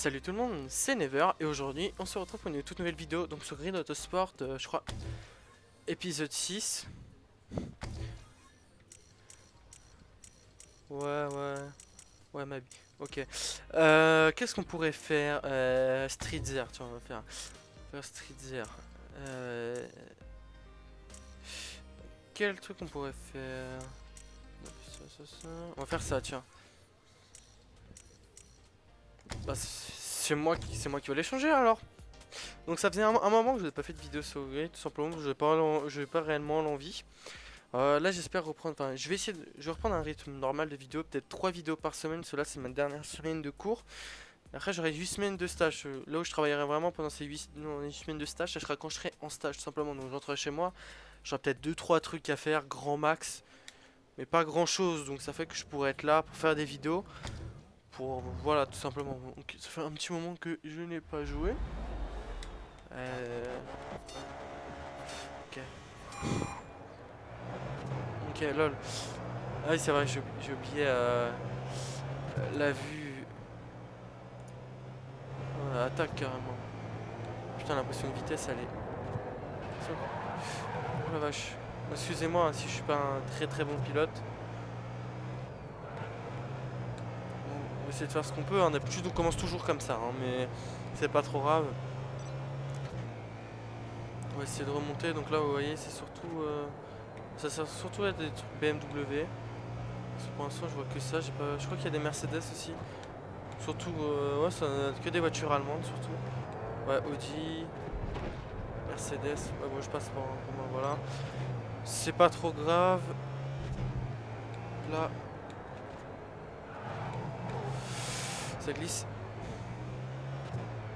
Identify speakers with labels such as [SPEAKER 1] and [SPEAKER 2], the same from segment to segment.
[SPEAKER 1] Salut tout le monde, c'est Never et aujourd'hui on se retrouve pour une toute nouvelle vidéo donc sur Grid Autosport, je crois épisode 6. Ouais ma vie, ok. Qu'est-ce qu'on pourrait faire? Street Zer, tiens on va faire Street Zer. Quel truc on pourrait faire? On va faire ça, tiens. Bah, c'est moi qui vais les changer alors. Donc ça faisait un moment que je n'avais pas fait de vidéo sur Grid, tout simplement parce que je n'ai pas réellement l'envie. Là j'espère reprendre, enfin je vais reprendre un rythme normal de vidéos, peut-être 3 vidéos par semaine, cela c'est ma dernière semaine de cours. Après j'aurai 8 semaines de stage, là où je travaillerai vraiment pendant ces 8 semaines de stage, ça sera quand je serai en stage tout simplement. Donc j'entrerai chez moi, j'aurai peut-être 2-3 trucs à faire, grand max, mais pas grand chose, donc ça fait que je pourrais être là pour faire des vidéos. Voilà tout simplement, donc, ça fait un petit moment que je n'ai pas joué. Ok. Ok, lol. Ah oui, c'est vrai, j'ai oublié la vue. Attaque carrément. Putain, l'impression de vitesse, elle est. Oh la vache. Excusez-moi hein, si je suis pas un très bon pilote. On va essayer de faire ce qu'on peut. Hein. D'habitude, on commence toujours comme ça, hein, mais c'est pas trop grave. On va essayer de remonter. Donc là, vous voyez, c'est surtout. Ça sert surtout à des trucs BMW. Parce que pour l'instant, je vois que ça. Je crois qu'il y a des Mercedes aussi. Surtout, ouais, ça n'a que des voitures allemandes surtout. Ouais, Audi, Mercedes. Ouais, bon, je passe par moi, voilà. C'est pas trop grave. Là, ça glisse.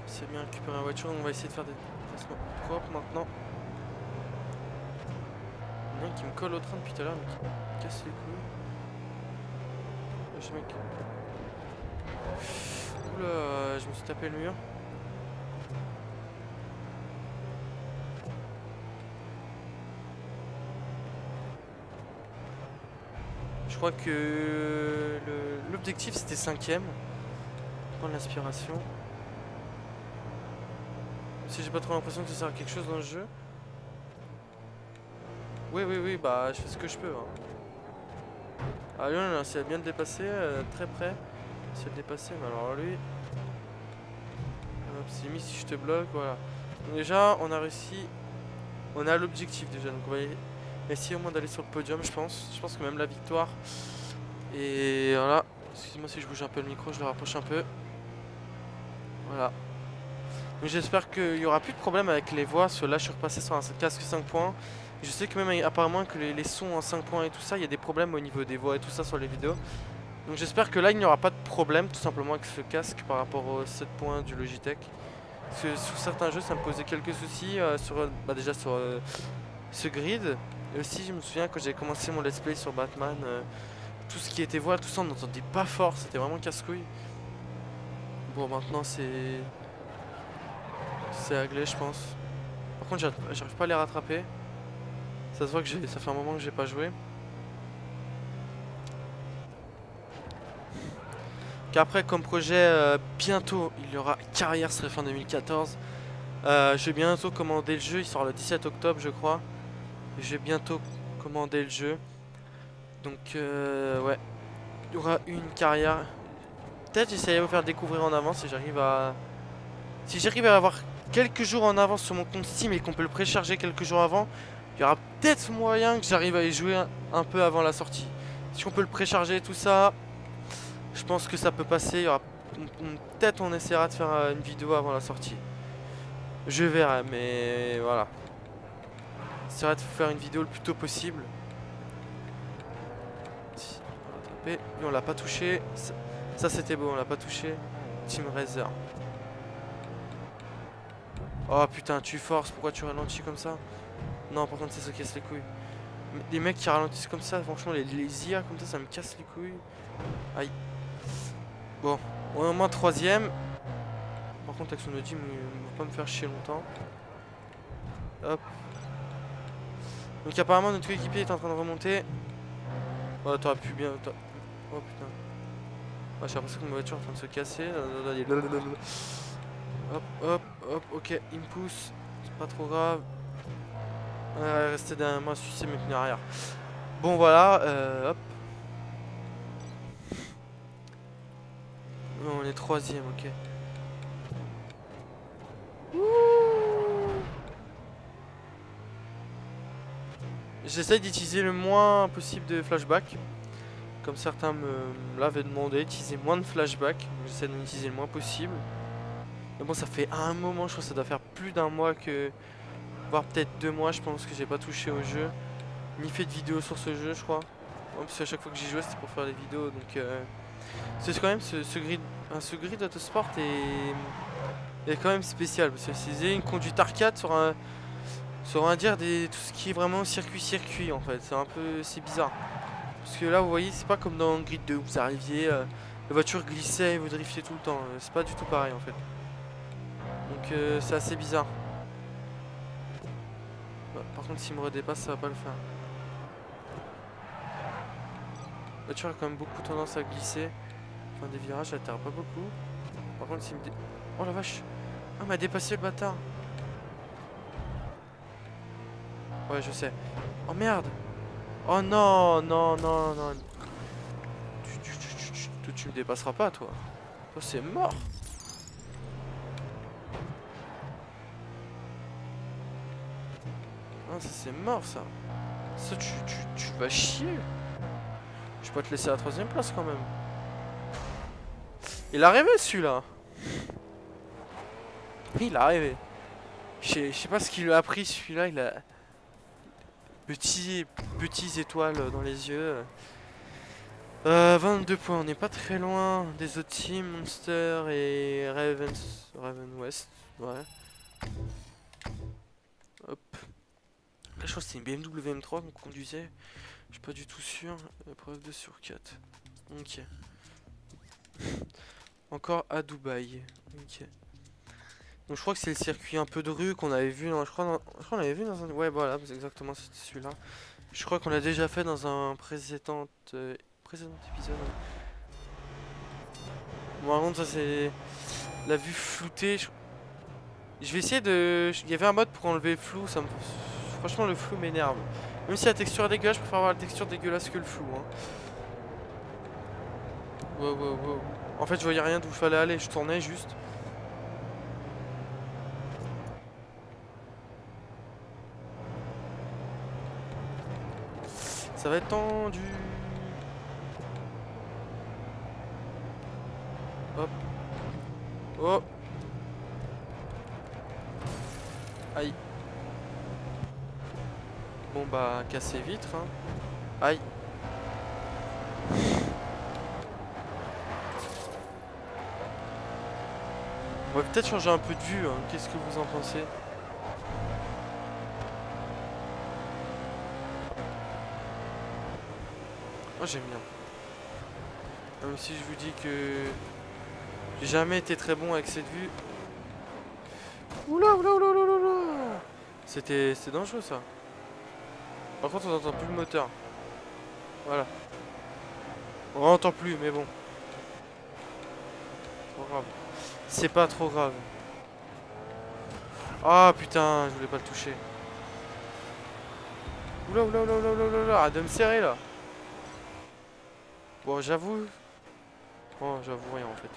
[SPEAKER 1] C'est bien récupérer la voiture. On va essayer de faire des déplacements propres maintenant. Il y en a un qui me colle au train depuis tout à l'heure, mais qui me casse les couilles. Wesh, mec. Oula, je me suis tapé le mur. Je crois que l'objectif c'était 5ème. Prendre l'inspiration. Si j'ai pas trop l'impression que ça sert à quelque chose dans le jeu. Oui, bah je fais ce que je peux. Hein. Ah lui on a essayé de bien le dépasser, très près. C'est le dépasser, mais alors lui. Hop, c'est mis si je te bloque, voilà. Donc déjà on a réussi. On a l'objectif déjà, donc on va essayer au moins d'aller sur le podium je pense. Je pense que même la victoire. Et voilà. Excusez-moi si je bouge un peu le micro, je le rapproche un peu. Voilà. Donc j'espère qu'il n'y aura plus de problème avec les voix, parce que là je suis repassé sur un casque 5 points. Et je sais que même apparemment que les sons en 5 points et tout ça, il y a des problèmes au niveau des voix et tout ça sur les vidéos. Donc j'espère que là il n'y aura pas de problème tout simplement avec ce casque par rapport aux 7 points du Logitech. Parce que sur certains jeux ça me posait quelques soucis, déjà sur ce grid. Et aussi je me souviens quand j'ai commencé mon let's play sur Batman, tout ce qui était voix, tout ça on n'entendait pas fort, c'était vraiment casse-couille. Bon maintenant c'est réglé je pense. Par contre j'arrive pas à les rattraper. Ça se voit que ça fait un moment que j'ai pas joué. Qu'après comme projet bientôt il y aura Carrière serait fin 2014. Je vais bientôt commander le jeu, il sort le 17 octobre je crois. Je vais bientôt commander le jeu. Donc ouais. Il y aura une carrière. Peut-être j'essaierai de vous faire découvrir en avance si j'arrive à. Si j'arrive à avoir quelques jours en avance sur mon compte Steam et qu'on peut le précharger quelques jours avant, il y aura peut-être moyen que j'arrive à y jouer un peu avant la sortie. Si on peut le précharger tout ça, je pense que ça peut passer. Il y aura peut-être on essaiera de faire une vidéo avant la sortie. Je verrai, mais voilà. J'essaierai de faire une vidéo le plus tôt possible. Lui on l'a pas touché. Ça c'était beau, on l'a pas touché. Team Razer. Oh putain, tu forces, pourquoi tu ralentis comme ça? Non, par contre, c'est ça qui casse les couilles. Les mecs qui ralentissent comme ça, franchement, les IA comme ça me casse les couilles. Aïe. Bon, on est au moins 3ème. Par contre, avec son Audi, il va pas me faire chier longtemps. Hop. Donc, apparemment, notre coéquipier est en train de remonter. Oh, t'aurais pu bien. Oh putain. Ah, j'ai l'impression que ma voiture est en train de se casser. Hop, hop, hop, ok, il me pousse. C'est pas trop grave. Rester derrière moi, sucer mes pneus arrière. Bon, voilà, hop. On est troisième, ok. J'essaye d'utiliser le moins possible de flashback. Comme certains me l'avaient demandé, utiliser moins de flashback. J'essaie d'en utiliser le moins possible. Mais bon, ça fait un moment, je crois que ça doit faire plus d'un mois que... voire peut-être 2 mois, je pense que j'ai pas touché au jeu. Ni fait de vidéo sur ce jeu, je crois. Ouais, parce qu'à chaque fois que j'y jouais, c'était pour faire des vidéos. Donc, c'est quand même ce grid Autosport est quand même spécial. Parce que c'est une conduite arcade sur un... sur un dire tout ce qui est vraiment circuit en fait. C'est bizarre. Parce que là, vous voyez, c'est pas comme dans Grid 2 où vous arriviez, la voiture glissait et vous driftiez tout le temps. C'est pas du tout pareil en fait. Donc c'est assez bizarre. Bah, par contre, s'il me redépasse, ça va pas le faire. La voiture a quand même beaucoup tendance à glisser. Enfin, des virages, elle atterre pas beaucoup. Par contre, s'il me oh la vache! Ah, il m'a dépassé le bâtard! Ouais, je sais. Oh merde! Oh non, non, non, non. Tu me dépasseras pas, toi. Toi, c'est mort. Ah, ça, c'est mort, ça. Ça, tu vas chier. Je peux te laisser à la 3ème place, quand même. Il est arrivé, celui-là. Il est arrivé. Je sais pas ce qu'il lui a pris, celui-là. Il a... Petits étoiles dans les yeux. 22 points, on n'est pas très loin des autres teams, Monster et Raven West. Ouais. Hop. Là, je crois que c'était une BMW M3 qu'on conduisait. Je suis pas du tout sûr. Preuve 2 sur 4. Ok. Encore à Dubaï. Ok. Donc je crois que c'est le circuit un peu de rue qu'on avait vu. Je crois qu'on l'avait vu dans un... Ouais, voilà, c'est exactement celui-là. Je crois qu'on l'a déjà fait dans un précédent épisode. Bon, par contre, ça c'est la vue floutée. Je vais essayer de... Il y avait un mode pour enlever le flou. Franchement, le flou m'énerve. Même si la texture est dégueulasse, je préfère avoir la texture dégueulasse que le flou. Hein. Wow, wow, wow. En fait, je voyais rien d'où il fallait aller. Je tournais juste. Ça va être tendu. Hop. Oh. Aïe. Bon bah, casser vitre. Hein. Aïe. On va peut-être changer un peu de vue. Hein. Qu'est-ce que vous en pensez? Moi j'aime bien. Même si je vous dis que j'ai jamais été très bon avec cette vue. Oula oula oula oula oula. C'est dangereux ça. Par contre on n'entend plus le moteur. Voilà. On n'entend plus mais bon. Trop grave. C'est pas trop grave. Ah putain, je voulais pas le toucher. Oula oula oula oula oula oula. Arrête de me serrer là. Bon j'avoue. Oh j'avoue rien en fait.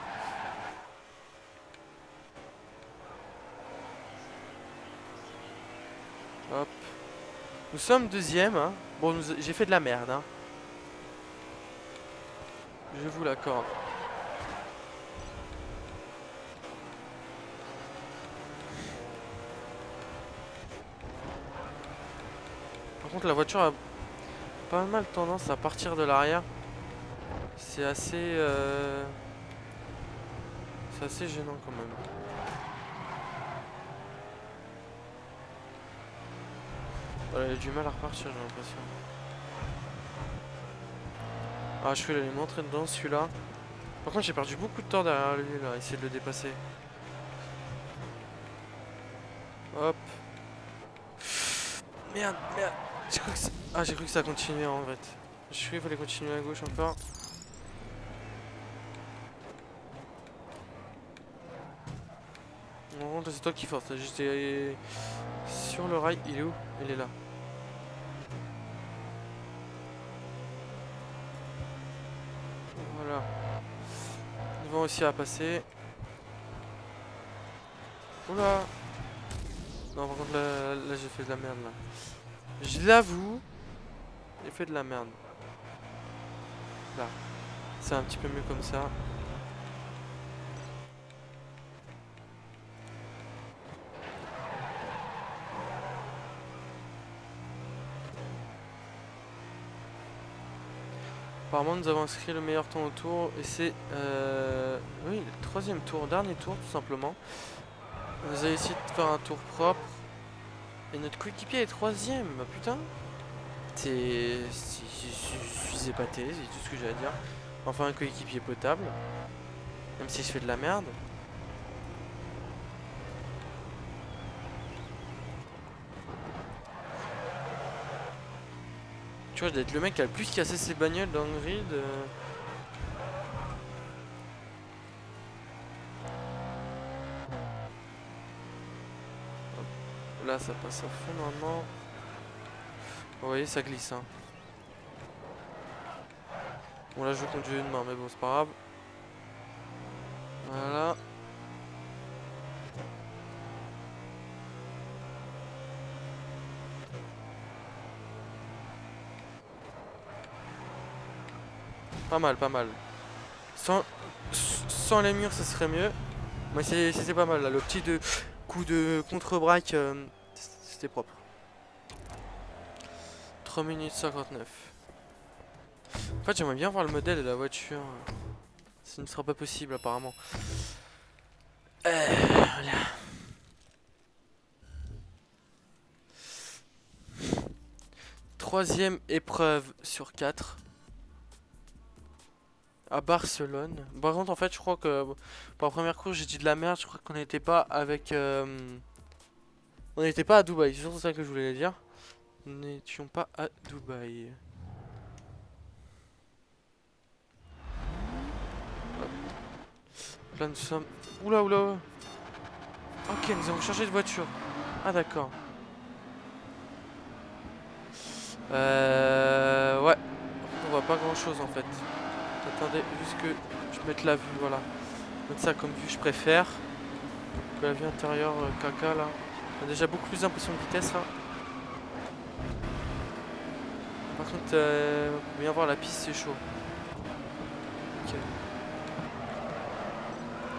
[SPEAKER 1] Hop. Nous sommes deuxième. Hein. Bon, j'ai fait de la merde. Hein. Je vous l'accorde. Par contre, la voiture a pas mal tendance à partir de l'arrière. C'est assez... C'est assez gênant quand même. Elle a du mal à repartir, j'ai l'impression. Ah, je vais aller m'entrer dedans, celui-là. Par contre, j'ai perdu beaucoup de temps derrière lui, là, essayer de le dépasser. Hop. Merde, merde. J'ai cru que ça continuait en fait. Je crois qu'il fallait continuer à gauche encore. Non, c'est toi qui force. J'étais sur le rail. Il est où? Il est là. Voilà. Devant aussi à passer. Oula. Non, par contre, là j'ai fait de la merde, là. Je l'avoue. J'ai fait de la merde. Là. C'est un petit peu mieux comme ça. Apparemment, nous avons inscrit le meilleur temps au tour. Et c'est... oui, le troisième tour. Dernier tour, tout simplement. Vous avez essayé de faire un tour propre. Et notre coéquipier est troisième. Bah, putain. Je suis épaté, c'est tout ce que j'ai à dire. Enfin, un coéquipier potable. Même si je fais de la merde. Tu vois, d'être le mec qui a le plus cassé ses bagnoles dans le grid. Là, ça passe à fond normalement. Vous voyez, ça glisse. Hein. Bon, là, je conduis une main, mais bon, c'est pas grave. Voilà. Pas mal, pas mal. Sans les murs, ça serait mieux. Mais c'était pas mal là. Le petit coup de contre-braque, c'était propre. 3 minutes 59. En fait, j'aimerais bien voir le modèle de la voiture. Ce ne sera pas possible apparemment. Voilà. Troisième épreuve sur 4. À Barcelone. Par contre, en fait, je crois que pour la première course, j'ai dit de la merde. Je crois qu'on n'était pas avec. On n'était pas à Dubaï. C'est surtout ça que je voulais dire. Nous n'étions pas à Dubaï. Hop. Là, nous sommes. Oula, oula. Ok, nous avons changé de voiture. Ah, d'accord. Ouais. On voit pas grand chose en fait. Attendez, juste que je mette la vue, voilà. Mettre ça comme vue, je préfère. Que la vue intérieure, caca là. On a déjà beaucoup plus d'impression de vitesse là. Par contre, bien voir la piste, c'est chaud. Ok.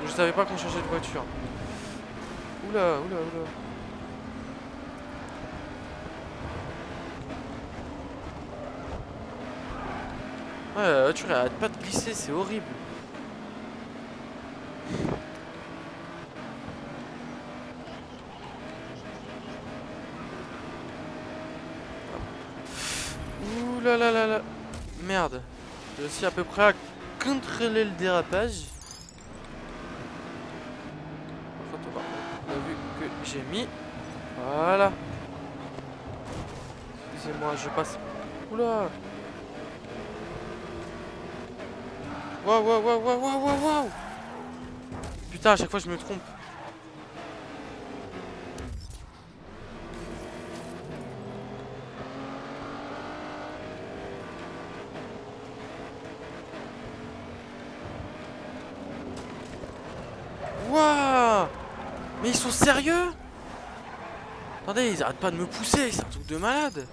[SPEAKER 1] Je savais pas qu'on changeait de voiture. Oula, oula, oula. Ouais, la voiture elle arrête pas de glisser, c'est horrible. Ouh là là là là. Merde. J'ai réussi à peu près à contrôler le dérapage. Par contre, on a vu que j'ai mis. Voilà. Excusez-moi, je passe. Oula. Waouh, waouh, waouh, waouh, waouh, waouh, waouh. Putain, à chaque fois je me trompe. Waouh. Mais ils sont sérieux? Attendez, ils arrêtent pas de me pousser, c'est un truc de malade.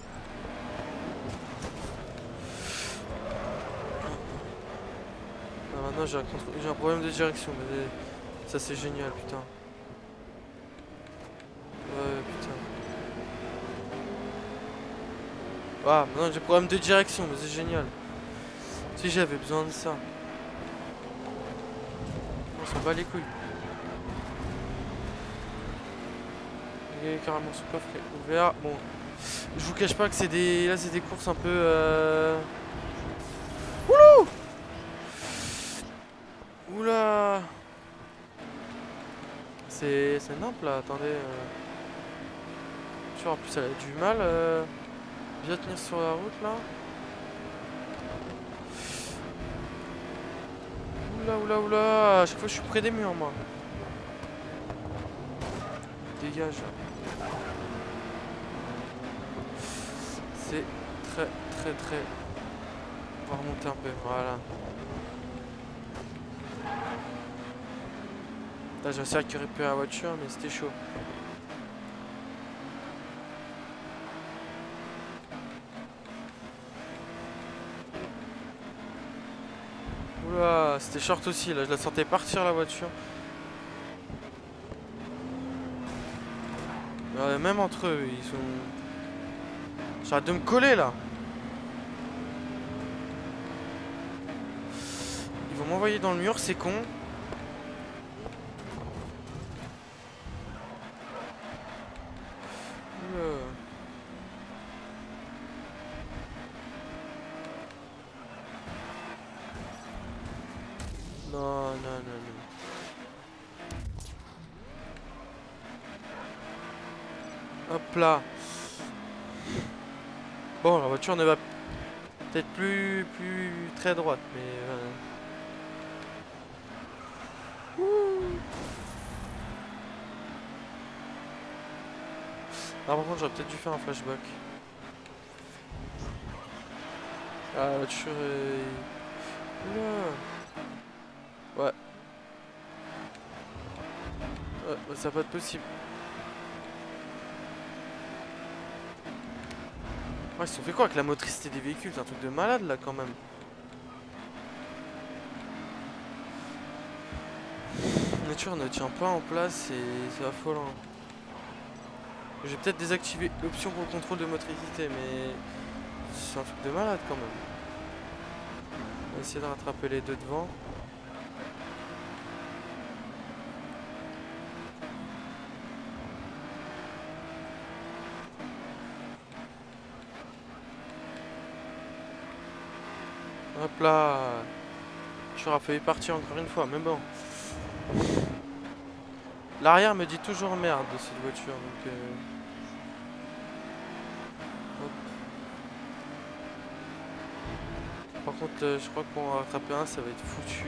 [SPEAKER 1] Ah, maintenant j'ai un problème de direction, mais ça c'est génial, putain. Ouais, putain. Ah, maintenant j'ai problème de direction, mais c'est génial. Si j'avais besoin de ça. On s'en bat les couilles. Il est carrément sous coffre est ouvert. Bon, je vous cache pas que c'est des. Là c'est des courses un peu Oulou. Oula. C'est nimp là, attendez. Tu vois, en plus elle a du mal bien tenir sur la route là. Oula, oula, oula. À chaque fois je suis près des murs moi. dégage. C'est très. On va remonter un peu, voilà. Là j'ai réussi à récupérer la voiture mais c'était chaud. Oula, c'était short aussi là, je la sentais partir la voiture. Même entre eux, ils sont... J'arrête de me coller là. Ils vont m'envoyer dans le mur, c'est con. Non. Hop là. Bon, la voiture ne va peut-être plus très droite, mais... Ah, par contre, j'aurais peut-être dû faire un flashback. Ah, la voiture est... Oula. Ouais. Bah, ça va pas être possible. Ouais, ils se sont fait quoi avec la motricité des véhicules? C'est un truc de malade là quand même. La voiture ne tient pas en place et c'est affolant. Je vais peut-être désactiver l'option pour le contrôle de motricité, mais c'est un truc de malade quand même. On va essayer de rattraper les deux devant. Hop là. J'aurais failli partir encore une fois, mais bon. L'arrière me dit toujours merde de cette voiture, donc... Hop. Par contre, je crois que pour en rattraper un, ça va être foutu.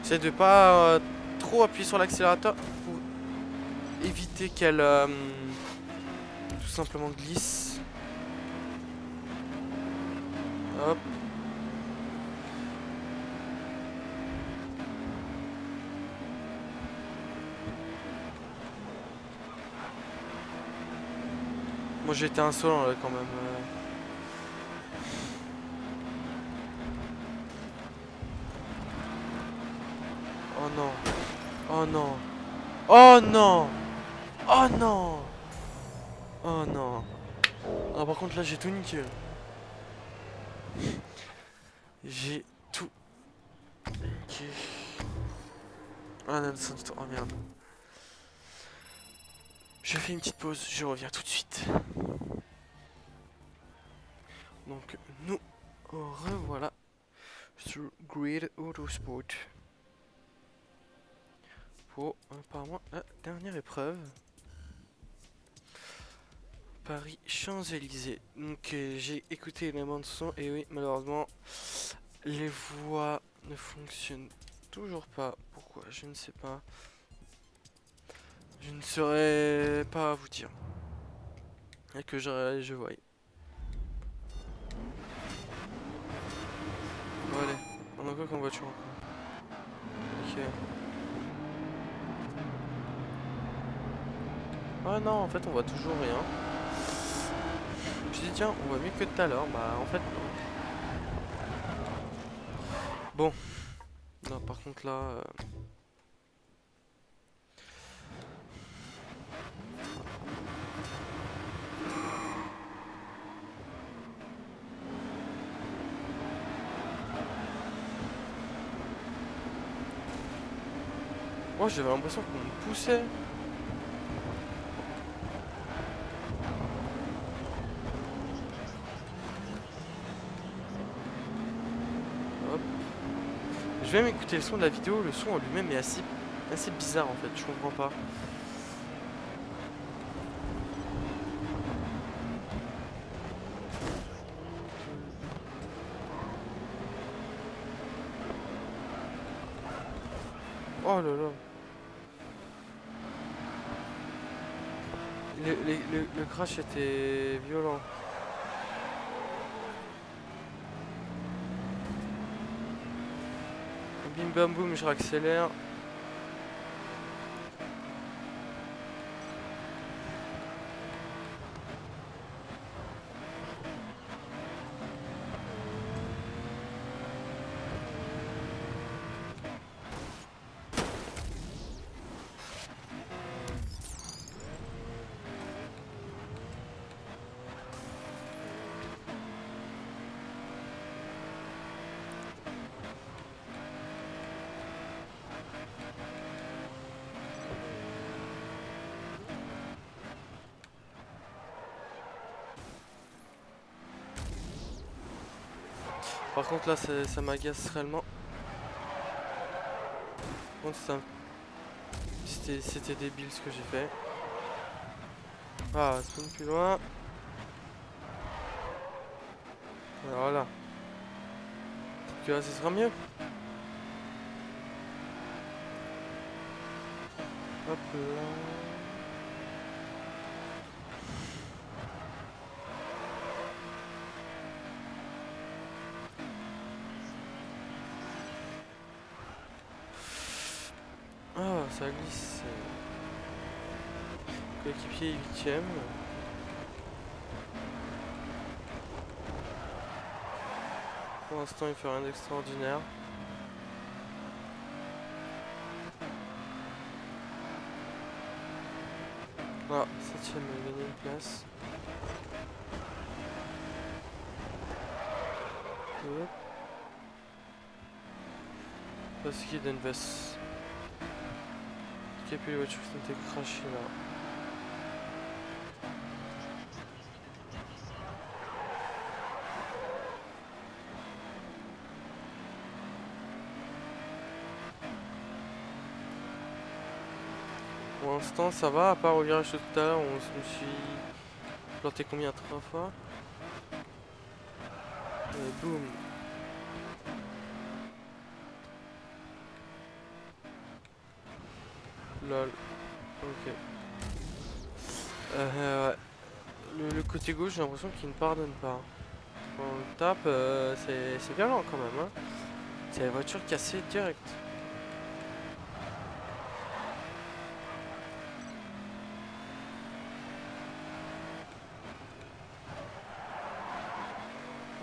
[SPEAKER 1] J'essaie de pas trop appuyer sur l'accélérateur pour éviter qu'elle tout simplement glisse. Hop. Moi j'ai été insolent là quand même. Oh non. Oh non. Oh non. Oh non. Oh non. Ah par contre là j'ai tout niqué. J'ai tout niqué. Ah non, oh merde. Je fais une petite pause, je reviens tout de suite. Donc nous revoilà sur Grid Autosport pour apparemment la dernière épreuve. Paris Champs-Élysées. Donc j'ai écouté les bandes son et oui malheureusement les voix ne fonctionnent toujours pas. Pourquoi? Je ne sais pas. Je ne saurais pas vous dire. Et que je voie. Bon allez, on a quoi comme voiture encore? Ok. Ah non, en fait on voit toujours rien. Je me suis dit tiens, on voit mieux que tout à l'heure. Bah en fait non. Bon. Non par contre là... Oh j'avais l'impression qu'on me poussait. Hop. Je vais m'écouter le son de la vidéo, le son en lui-même est assez bizarre en fait, je comprends pas. Oh là là. Le crash était violent. Bim bam boum, je réaccélère. Par contre là ça m'agace réellement. Par contre c'était débile ce que j'ai fait. Ah, spawn plus loin. Voilà. Peut-être que là ce sera mieux. Hop là. Ah, ça glisse. Coéquipier 8ème. Pour l'instant, il fait rien d'extraordinaire. Ah, 7ème, il a gagné une place. Hop. Parce qu'il y a une veste. Ok, puis les voitures qui ont été crashées là. Pour l'instant ça va, à part au virage de tout à l'heure, on me suis planté combien 3 fois. Et boum. Lol. Ok. Ouais. Le côté gauche, j'ai l'impression qu'il ne pardonne pas. Quand on le tape, c'est violent quand même. Hein. C'est la voiture cassée direct.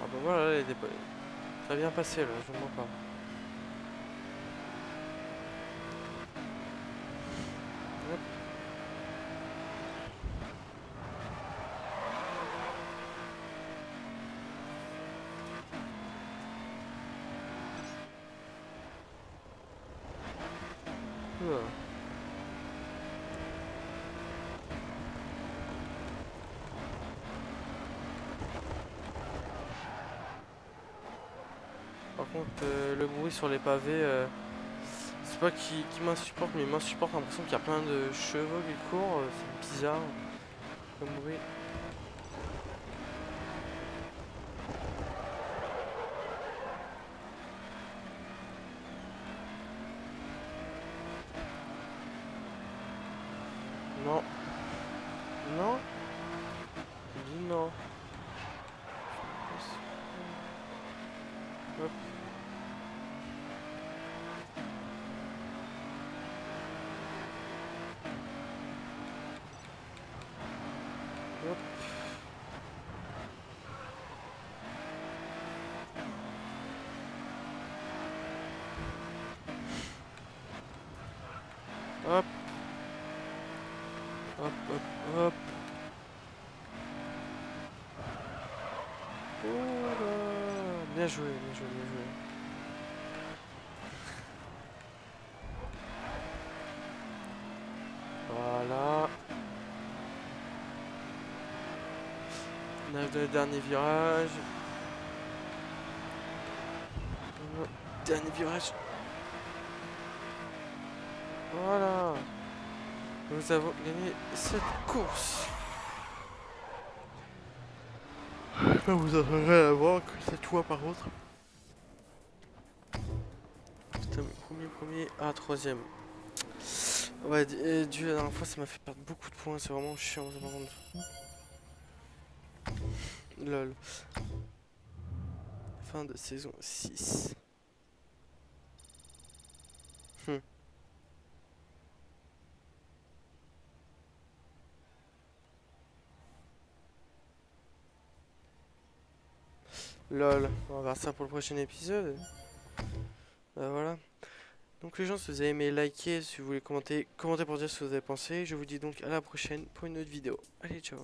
[SPEAKER 1] Ah bah voilà, elle est très bien passé là, je ne vois pas. Hop. Oula. Par contre, le bruit sur les pavés, c'est pas qui m'insupporte, mais il m'insupporte. J'ai l'impression qu'il y a plein de chevaux qui courent. C'est bizarre comme bruit. Non. Non. Il dit non. Hop. Hop. Hop. Hop, hop, hop. Voilà. Bien joué, bien joué, bien joué. Voilà. On arrive dans le dernier virage. Dernier virage. Voilà. Nous avons gagné cette course. Vous aurez rien à voir que cette fois par contre. Putain, mais premier à troisième. Ouais, Dieu, la dernière fois, ça m'a fait perdre beaucoup de points. C'est vraiment chiant, ça, par contre. Lol. Fin de saison 6. Hmm. Lol. On va voir ça pour le prochain épisode. Bah voilà. Donc les gens, si vous avez aimé, likez, si vous voulez commenter, commentez pour dire ce que vous avez pensé. Je vous dis donc à la prochaine pour une autre vidéo. Allez, ciao.